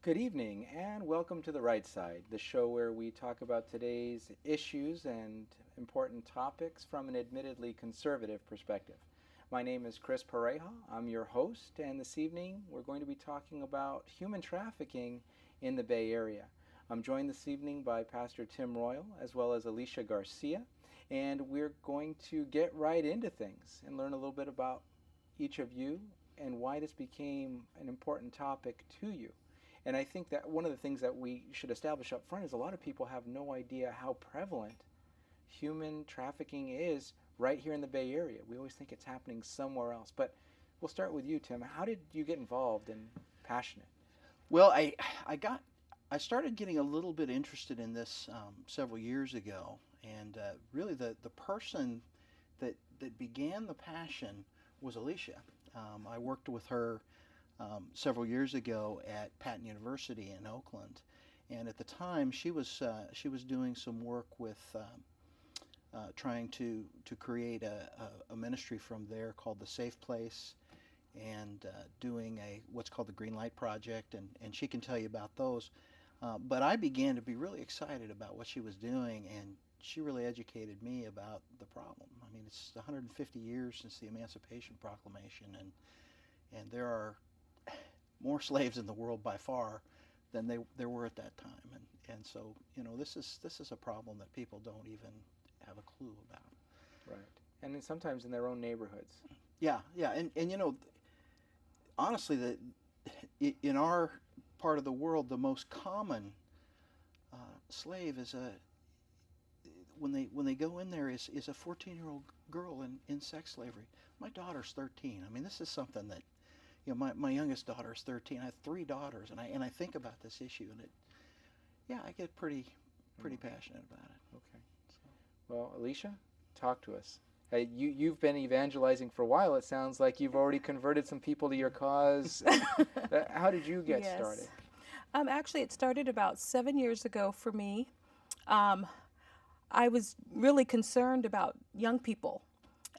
Good evening and welcome to The Right Side, the show where we talk about today's issues and important topics from an admittedly conservative perspective. My name is Chris Pareja. I'm your host, and this evening we're going to be talking about human trafficking in the Bay Area. I'm joined this evening by Pastor Tim Royal as well as Alicia Garcia, and we're going to get right into things and learn a little bit about each of you and why this became an important topic to you. And I think that one of the things that we should establish up front is a lot of people have no idea how prevalent human trafficking is right here in the Bay Area. We always think it's happening somewhere else. But we'll start with you, Tim. How did you get involved and passionate? Well, I started getting a little bit interested in this several years ago, and really the person that began the passion was Alicia. I worked with her several years ago at Patton University in Oakland, and at the time she was doing some work with trying to create a ministry from there called the Safe Place, and doing what's called the Green Light Project, and she can tell you about those. But I began to be really excited about what she was doing, and she really educated me about the problem. I mean, it's 150 years since the Emancipation Proclamation, and there are more slaves in the world by far than there were at that time, and so this is a problem that people don't even have a clue about. Right. And sometimes in their own neighborhoods. Yeah, and honestly, in our part of the world, the most common slave is when they go in there is a 14-year-old girl in sex slavery. My daughter's 13. I mean, this is something that my youngest daughter is 13. I have three daughters, and I think about this issue, and I get pretty passionate about it. Okay. Well, Alicia, talk to us. You've been evangelizing for a while. It sounds like you've already converted some people to your cause. How did you get started? Actually, it started about 7 years ago for me. I was really concerned about young people.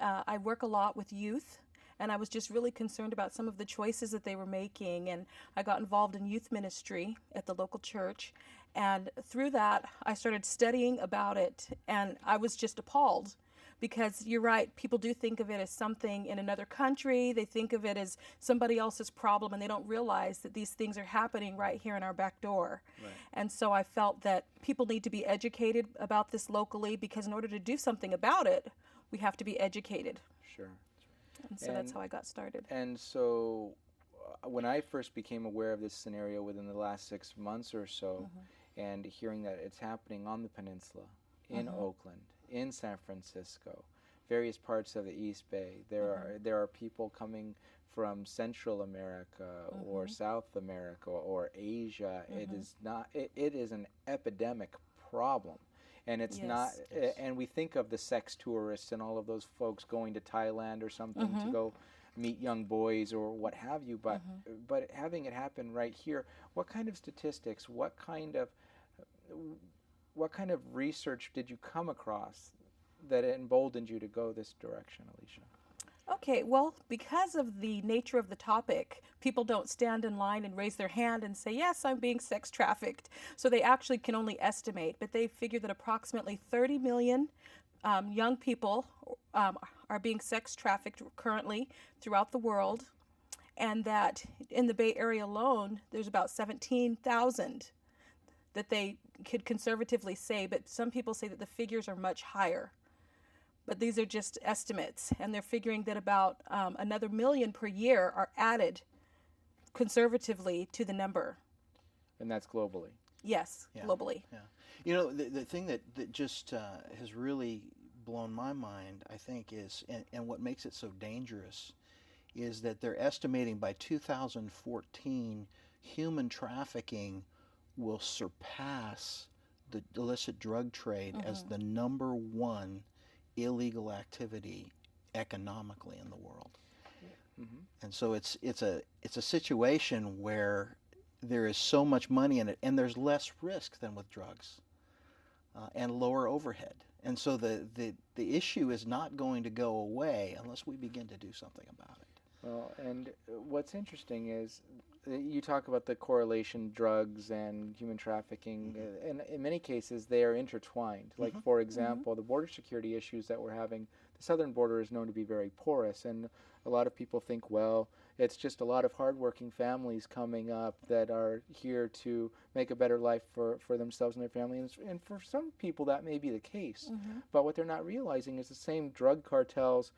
I work a lot with youth, and I was just really concerned about some of the choices that they were making. And I got involved in youth ministry at the local church. And through that, I started studying about it, and I was just appalled. Because you're right, people do think of it as something in another country. They think of it as somebody else's problem, and they don't realize that these things are happening right here in our back door. Right. And so I felt that people need to be educated about this locally, because in order to do something about it, we have to be educated. Sure. And so that's how I got started. And so when I first became aware of this scenario within the last 6 months or so, and hearing that it's happening on the peninsula, in Oakland, in San Francisco, various parts of the East Bay. There are people coming from Central America or South America or Asia. It is not. It is an epidemic problem, and it's not. And we think of the sex tourists and all of those folks going to Thailand or something to go meet young boys or what have you. But having it happen right here, what kind of statistics? What kind of research did you come across that emboldened you to go this direction, Alicia? Okay, well, because of the nature of the topic, people don't stand in line and raise their hand and say, yes, I'm being sex trafficked. So they actually can only estimate, but they figure that approximately 30 million young people are being sex trafficked currently throughout the world, and that in the Bay Area alone, there's about 17,000 that they could conservatively say, but some people say that the figures are much higher. But these are just estimates, and they're figuring that about another million per year are added conservatively to the number. And that's globally? Yes, globally. Yeah. The thing that just has really blown my mind, I think, is, and what makes it so dangerous, is that they're estimating by 2014 human trafficking will surpass the illicit drug trade as the number one illegal activity economically in the world. And so it's a situation where there is so much money in it, and there's less risk than with drugs, and lower overhead. And so the issue is not going to go away unless we begin to do something about it. Well, and what's interesting is You talk about the correlation, drugs and human trafficking, and in many cases they are intertwined. Like, for example, the border security issues that we're having, the southern border is known to be very porous, and a lot of people think, well, it's just a lot of hardworking families coming up that are here to make a better life for themselves and their family. And for some people that may be the case. But what they're not realizing is the same drug cartels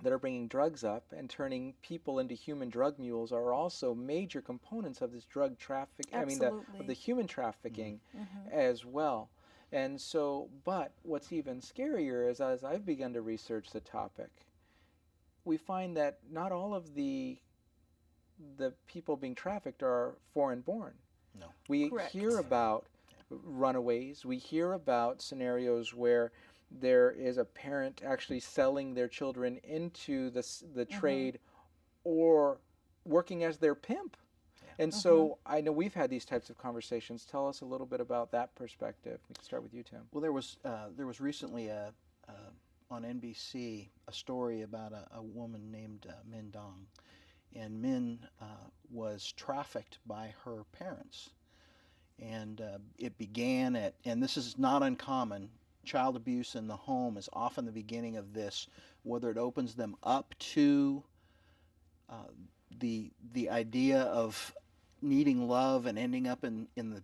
that are bringing drugs up and turning people into human drug mules are also major components of this drug trafficking. I mean, of the human trafficking as well. And so, but what's even scarier is, as I've begun to research the topic, we find that not all of the people being trafficked are foreign born. No. We hear about runaways. We hear about scenarios where there is a parent actually selling their children into the trade or working as their pimp. And so I know we've had these types of conversations. Tell us a little bit about that perspective. We can start with you, Tim. Well, there was recently on NBC a story about a woman named Min Dong. And Min was trafficked by her parents. And it began at, and this is not uncommon, child abuse in the home is often the beginning of this, whether it opens them up to the idea of needing love and ending up in the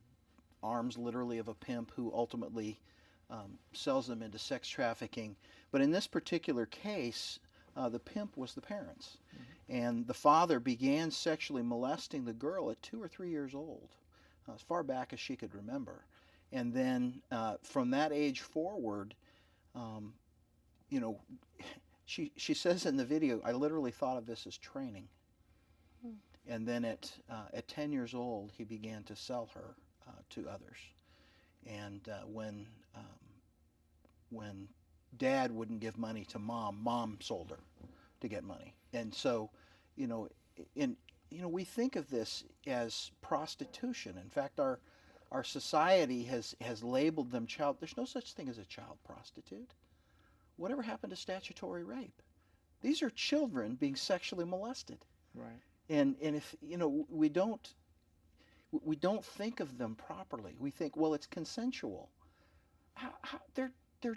arms literally of a pimp who ultimately sells them into sex trafficking. But in this particular case, the pimp was the parents. And the father began sexually molesting the girl at 2 or 3 years old, as far back as she could remember. And then from that age forward, you know, she says in the video, I literally thought of this as training. And then at 10 years old, he began to sell her to others. And when dad wouldn't give money to mom sold her to get money. And so, you know, we think of this as prostitution. In fact, our society has labeled them child. There's no such thing as a child prostitute. Whatever happened to statutory rape? These are children being sexually molested. Right. And if we don't think of them properly. We think, well, it's consensual. They're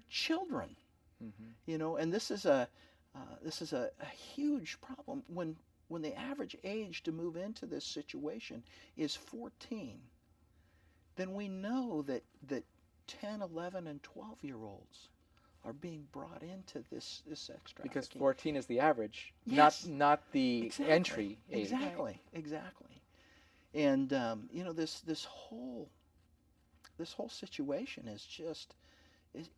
children. And this is a huge problem when the average age to move into this situation is 14. Then we know that 10, 11, and 12-year-olds are being brought into this sex trafficking. Because 14 is the average, yes. not the entry age. Exactly. And this whole situation is just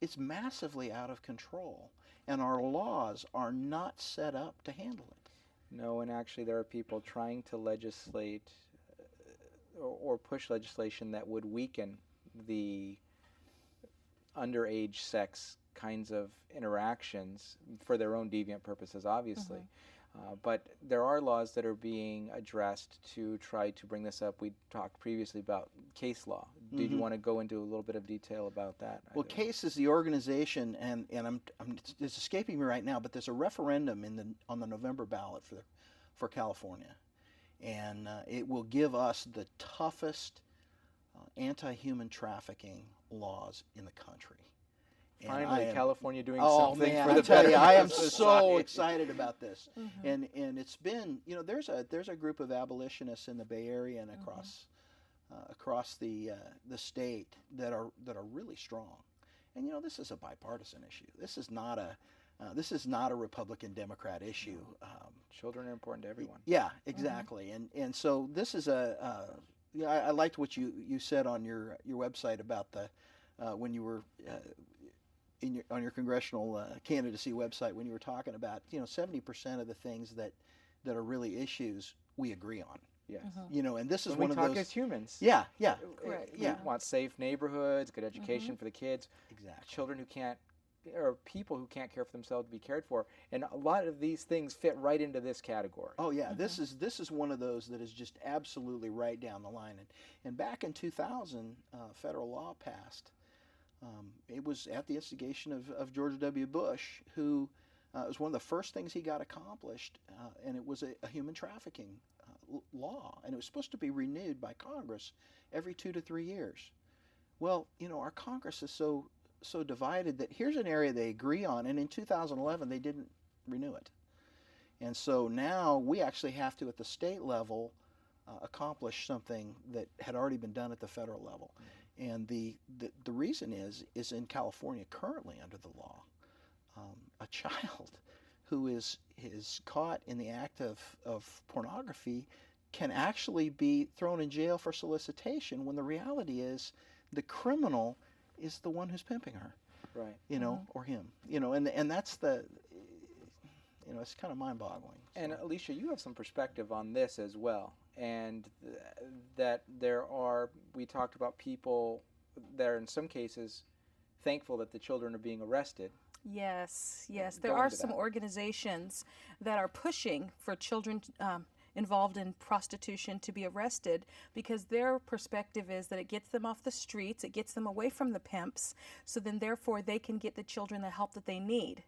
it's massively out of control, and our laws are not set up to handle it. No, and actually there are people trying to legislate or push legislation that would weaken the underage sex kinds of interactions for their own deviant purposes, obviously. But there are laws that are being addressed to try to bring this up. We talked previously about case law. Did you want to go into a little bit of detail about that? Well, CASE is the organization, and it's escaping me right now, but there's a referendum on the November ballot for California, and it will give us the toughest anti-human trafficking laws in the country. Finally, California doing something for the better. you, I am so excited about this. And it's been, there's a group of abolitionists in the Bay Area and across the state that are really strong. And this is a bipartisan issue. This is not a Republican Democrat issue. Children are important to everyone. Yeah, exactly. And so this is I liked what you said on your website about when you were on your congressional candidacy website, when you were talking about 70% of the things that are really issues we agree on. Yes. And this is when one of we those. talk as humans. Yeah. Correct. We want safe neighborhoods, good education for the kids. Exactly. Children who can't, or people who can't care for themselves to be cared for, and a lot of these things fit right into this category. Oh yeah, this is one of those that is just absolutely right down the line. And back in 2000, federal law passed. It was at the instigation of George W. Bush, who it was one of the first things he got accomplished, and it was a human trafficking law, and it was supposed to be renewed by Congress every 2 to 3 years. Well, our Congress is so divided that here's an area they agree on, and in 2011 they didn't renew it. And so now we actually have to, at the state level, accomplish something that had already been done at the federal level. And the reason is in California currently under the law, a child who is caught in the act of pornography can actually be thrown in jail for solicitation, when the reality is the criminal is the one who's pimping her, right? Or him, and that's the, it's kind of mind-boggling. So. And Alicia, you have some perspective on this as well, and that we talked about people that are in some cases thankful that the children are being arrested. Yes. There are some organizations that are pushing for children involved in prostitution to be arrested, because their perspective is that it gets them off the streets, it gets them away from the pimps, so then therefore they can get the children the help that they need.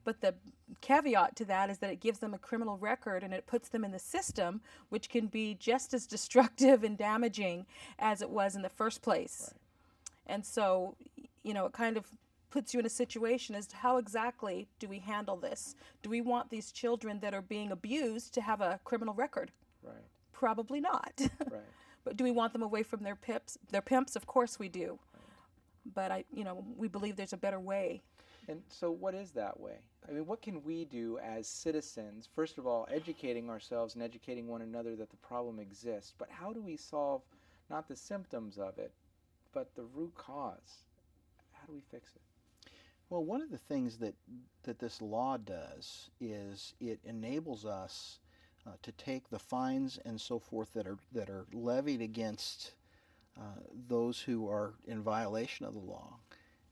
But the caveat to that is that it gives them a criminal record, and it puts them in the system, which can be just as destructive and damaging as it was in the first place. Right. And so, it kind of puts you in a situation as to how exactly do we handle this? Do we want these children that are being abused to have a criminal record? Right. Probably not. Right. But do we want them away from their pimps? Of course we do. Right. But we believe there's a better way. And so what is that way? I mean, what can we do as citizens? First of all, educating ourselves and educating one another that the problem exists. But how do we solve not the symptoms of it, but the root cause? How do we fix it? Well, one of the things that this law does is it enables us to take the fines and so forth that are levied against those who are in violation of the law,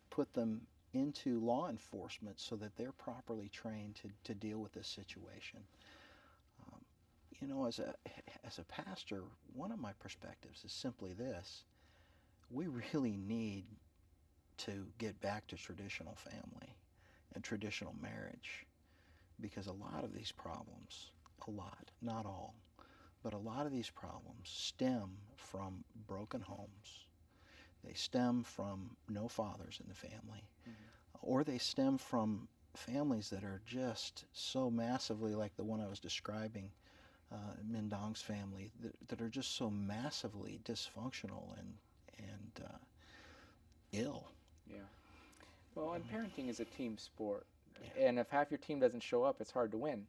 put them into law enforcement so that they're properly trained to deal with this situation. As a pastor, one of my perspectives is simply this: we really need to get back to traditional family and traditional marriage, because a lot of these problems, not all, but a lot of these problems stem from broken homes. They stem from no fathers in the family, or they stem from families that are just so massively like the one I was describing, Mindong's family, that are just so massively dysfunctional and ill. Yeah. Well, and parenting is a team sport. Yeah. And if half your team doesn't show up, it's hard to win.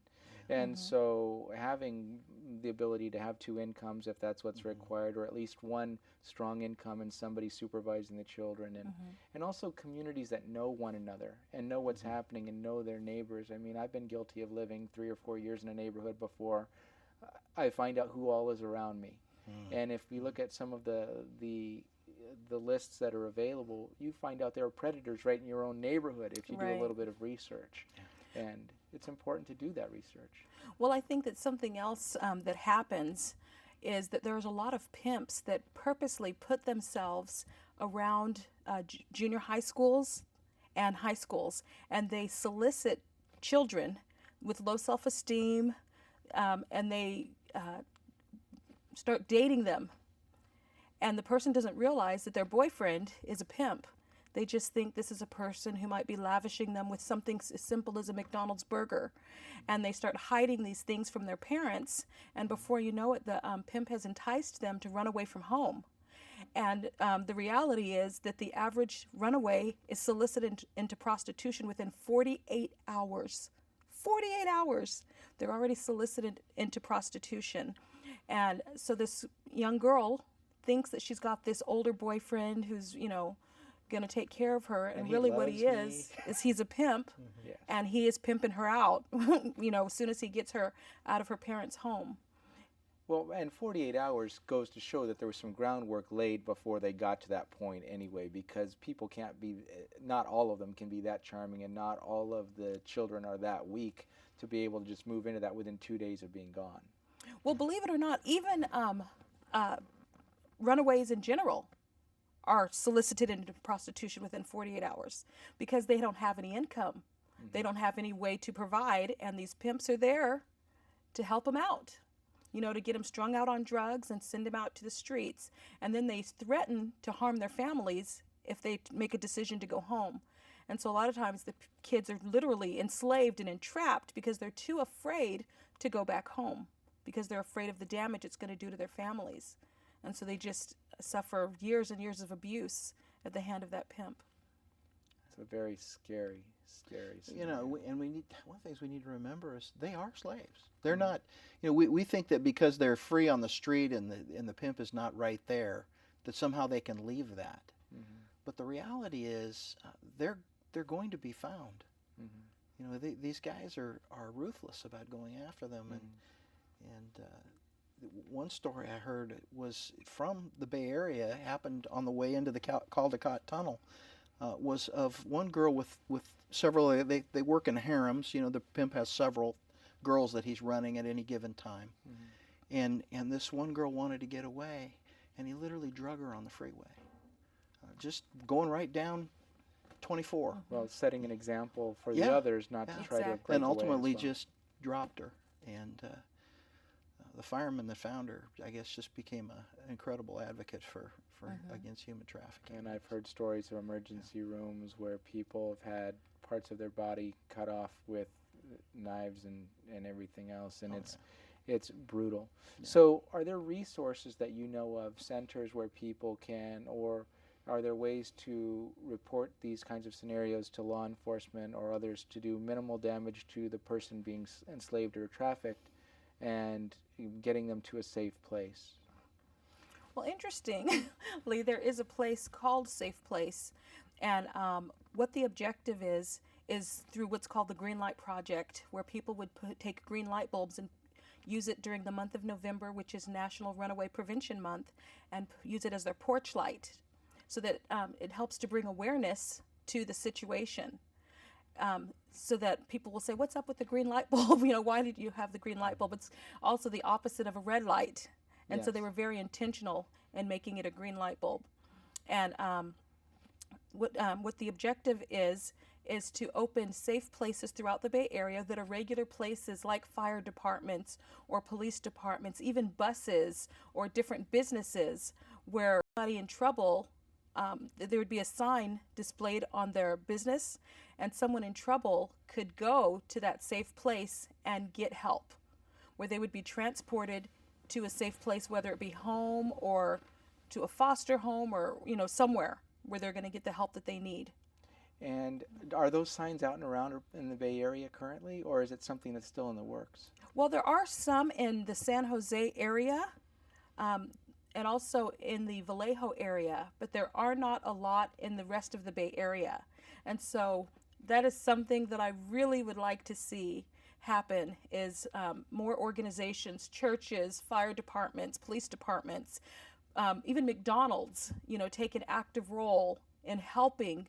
Yeah. And so having the ability to have two incomes, if that's what's required, or at least one strong income and somebody supervising the children, and also communities that know one another and know what's happening and know their neighbors. I mean, I've been guilty of living 3 or 4 years in a neighborhood before I find out who all is around me. And if we look at some of the lists that are available, you find out there are predators right in your own neighborhood if you do a little bit of research. Yeah. And it's important to do that research. Well, I think that something else that happens is that there's a lot of pimps that purposely put themselves around junior high schools and high schools, and they solicit children with low self-esteem, and they start dating them. And the person doesn't realize that their boyfriend is a pimp. They just think this is a person who might be lavishing them with something as simple as a McDonald's burger. And they start hiding these things from their parents. And before you know it, the pimp has enticed them to run away from home. And the reality is that the average runaway is solicited into prostitution within 48 hours. 48 hours. They're already solicited into prostitution. And so this young girl thinks that she's got this older boyfriend who's, going to take care of her, and really what he is he's a pimp. Yes. And he is pimping her out, as soon as he gets her out of her parents' home. Well, and 48 hours goes to show that there was some groundwork laid before they got to that point anyway, because people not all of them can be that charming, and not all of the children are that weak to be able to just move into that within 2 days of being gone. Well, believe it or not, even runaways in general are solicited into prostitution within 48 hours because they don't have any income. They don't have any way to provide, and these pimps are there to help them out. to get them strung out on drugs and send them out to the streets. And then they threaten to harm their families if they make a decision to go home. And so a lot of times the kids are literally enslaved and entrapped because they're too afraid to go back home, because they're afraid of the damage it's going to do to their families. And so they just suffer years and years of abuse at the hand of that pimp. It's a very scary scenario. And we need, one of the things we need to remember is they are slaves. They're not, we think that because they're free on the street and the pimp is not right there, that somehow they can leave that. Mm-hmm. But the reality is they're going to be found. Mm-hmm. These guys are ruthless about going after them. Mm-hmm. And one story I heard was from the Bay Area, happened on the way into the Caldecott Tunnel, was of one girl with several, they work in harems. The pimp has several girls that he's running at any given time. Mm-hmm. And this one girl wanted to get away, and he literally drug her on the freeway. Just going right down 24. Well, setting an example for the Yeah. others not to try to break And away ultimately as well. just dropped her. And the fireman that found her, I guess, just became an incredible advocate for against human trafficking. And I've heard stories of emergency rooms where people have had parts of their body cut off with knives and everything else, and it's brutal. Yeah. So are there resources that you know of, centers where people can, or are there ways to report these kinds of scenarios to law enforcement or others to do minimal damage to the person being enslaved or trafficked and getting them to a safe place? Well, interestingly, there is a place called Safe Place, and what the objective is through what's called the Green Light Project, where people would take green light bulbs and use it during the month of November, which is National Runaway Prevention Month, and use it as their porch light, so that it helps to bring awareness to the situation. So that people will say, what's up with the green light bulb? Why did you have the green light bulb? It's also the opposite of a red light. And so they were very intentional in making it a green light bulb. And what the objective is to open safe places throughout the Bay Area that are regular places like fire departments or police departments, even buses or different businesses, where somebody in trouble, there would be a sign displayed on their business, and someone in trouble could go to that safe place and get help, where they would be transported to a safe place, whether it be home or to a foster home or somewhere where they're going to get the help that they need. And are those signs out and around in the Bay Area currently, or is it something that's still in the works? Well, there are some in the San Jose area, and also in the Vallejo area, but there are not a lot in the rest of the Bay Area. And so that is something that I really would like to see happen, is more organizations, churches, fire departments, police departments, even McDonald's, take an active role in helping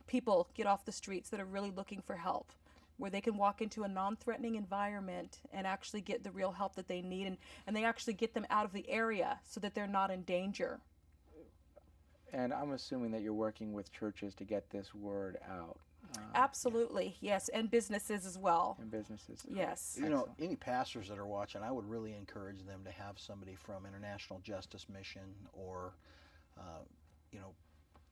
people get off the streets that are really looking for help, where they can walk into a non-threatening environment and actually get the real help that they need, and they actually get them out of the area so that they're not in danger. And I'm assuming that you're working with churches to get this word out. Absolutely, yes, and businesses as well. And businesses. Yes. Excellent. Any pastors that are watching, I would really encourage them to have somebody from International Justice Mission or,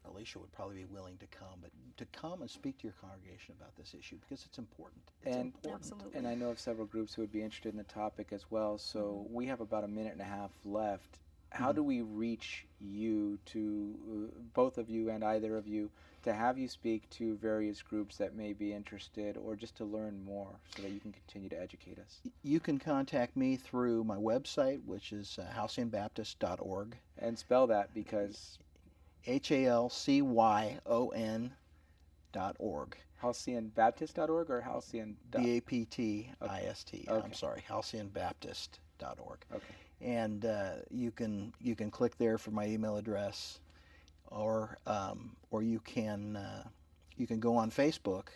Alicia would probably be willing to come, but to come and speak to your congregation about this issue, because it's important. It's important. Absolutely. And I know of several groups who would be interested in the topic as well, so we have about a minute and a half left. How do we reach you, to both of you and either of you, to have you speak to various groups that may be interested, or just to learn more so that you can continue to educate us? You can contact me through my website, which is halcyonbaptist.org. And spell that, because... HALCYON.org. HalcyonBaptist.org or Halcyon? BAPTIST. Okay. I'm sorry, halcyonbaptist.org. Okay. And you can click there for my email address, or you can go on Facebook,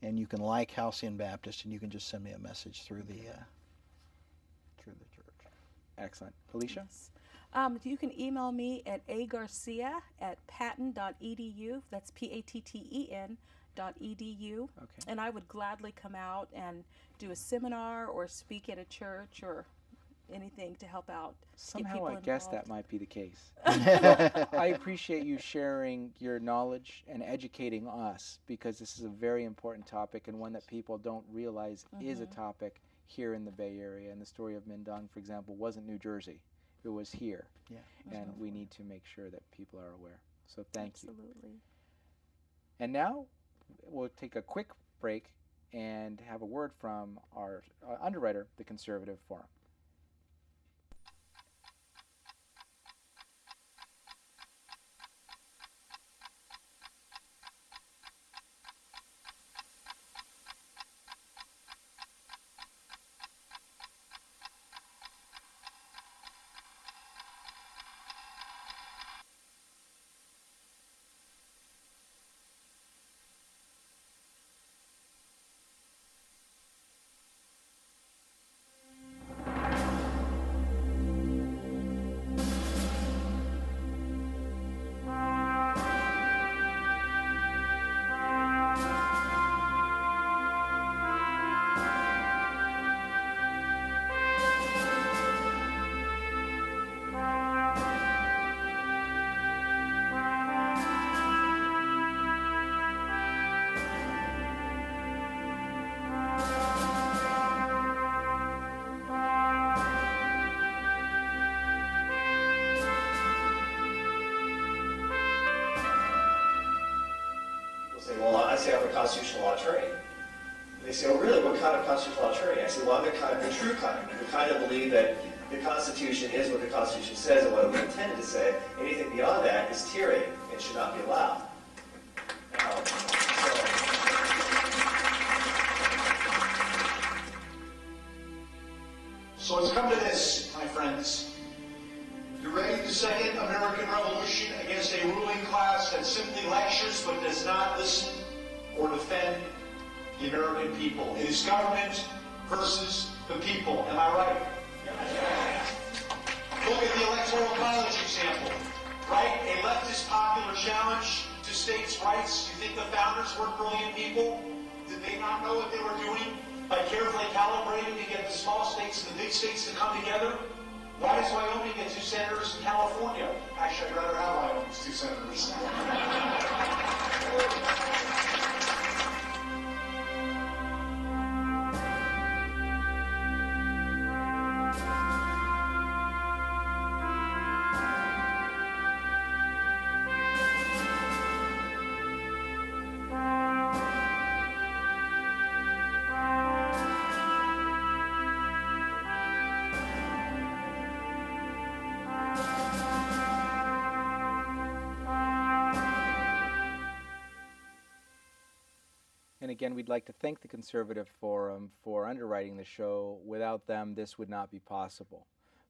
and you can like Halcyon Baptist, and you can just send me a message through the church. Excellent. Alicia? Yes. You can email me at agarcia@patten.edu. That's PATTEN.edu. Okay. And I would gladly come out and do a seminar or speak at a church or anything to help out. Somehow I guess that might be the case. I I appreciate you sharing your knowledge and educating us, because this is a very important topic and one that people don't realize is a topic here in the Bay Area. And the story of Mindong, for example, wasn't New Jersey. It was here. Yeah. And we need to make sure that people are aware. So thank you. Absolutely. And now we'll take a quick break and have a word from our underwriter, the Conservative Forum. Say, well, I say I'm a constitutional law attorney. And they say, oh, really? What kind of constitutional law attorney? I say, well, I'm the true kind, the kind that believe that the Constitution is what the Constitution says and what it was intended to say. Anything beyond that is tyranny and should not be allowed. So it's come to this, my friends. You ready for the second American Revolution against a ruling class that simply lectures but does not listen or defend the American people? It is government versus the people. Am I right? Look at the Electoral College example. Right? A leftist popular challenge to states' rights. You think the founders were brilliant people? Did they not know what they were doing by carefully calibrating to get the small states and the big states to come together? Why does Wyoming get 2 senators in California? Actually, I'd rather have Wyoming's 2 senators. And again, we'd like to thank the Conservative Forum for underwriting the show. Without them, this would not be possible.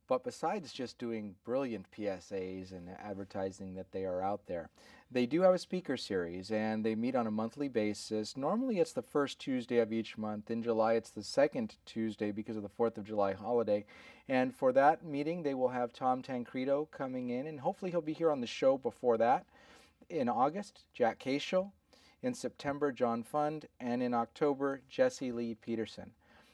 But besides just doing brilliant PSAs and advertising that they are out there, they do have a speaker series, and they meet on a monthly basis. Normally it's the first Tuesday of each month. In July, it's the second Tuesday because of the 4th of July holiday. And for that meeting, they will have Tom Tancredo coming in, and hopefully he'll be here on the show before that. In August, Jack Cashel. In September, John Fund, and in October, Jesse Lee Peterson.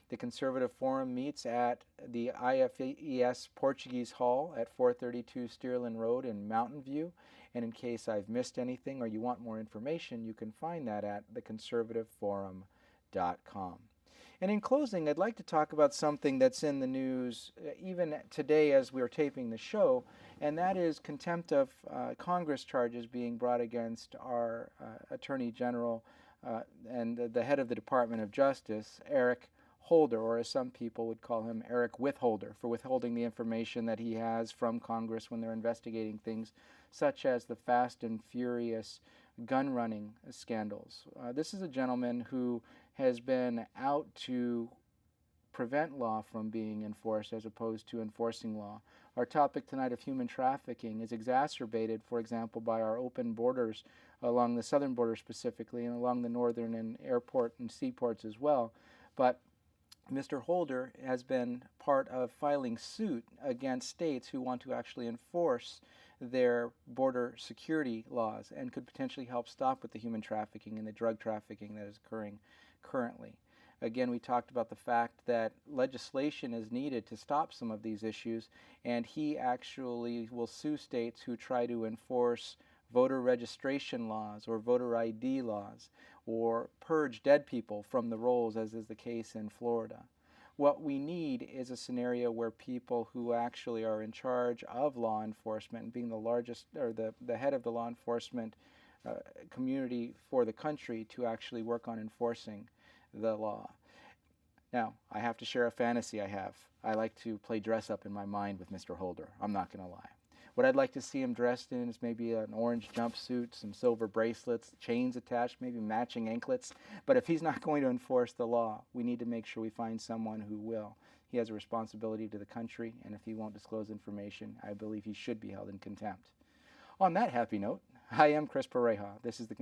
The Conservative Forum meets at the IFES Portuguese Hall at 432 Stearland Road in Mountain View. And in case I've missed anything or you want more information, you can find that at theconservativeforum.com. And in closing, I'd like to talk about something that's in the news even today as we're taping the show, and that is contempt of Congress charges being brought against our Attorney General and the head of the Department of Justice, Eric Holder, or as some people would call him, Eric Withholder, for withholding the information that he has from Congress when they're investigating things such as the Fast and Furious gun running scandals. This is a gentleman who has been out to prevent law from being enforced as opposed to enforcing law. Our topic tonight of human trafficking is exacerbated, for example, by our open borders along the southern border specifically and along the northern and airport and seaports as well. But Mr. Holder has been part of filing suit against states who want to actually enforce their border security laws and could potentially help stop with the human trafficking and the drug trafficking that is occurring currently. Again, we talked about the fact that legislation is needed to stop some of these issues, and he actually will sue states who try to enforce voter registration laws or voter ID laws or purge dead people from the rolls, as is the case in Florida. What we need is a scenario where people who actually are in charge of law enforcement and being the largest or the head of the law enforcement community for the country to actually work on enforcing the law. Now, I have to share a fantasy I have. I like to play dress up in my mind with Mr. Holder. I'm not going to lie. What I'd like to see him dressed in is maybe an orange jumpsuit, some silver bracelets, chains attached, maybe matching anklets. But if he's not going to enforce the law, we need to make sure we find someone who will. He has a responsibility to the country, and if he won't disclose information, I believe he should be held in contempt. On that happy note, I am Chris Pareja. This is the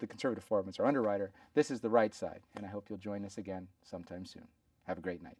Conservative Forum, it's our underwriter. This is The Right Side, and I hope you'll join us again sometime soon. Have a great night.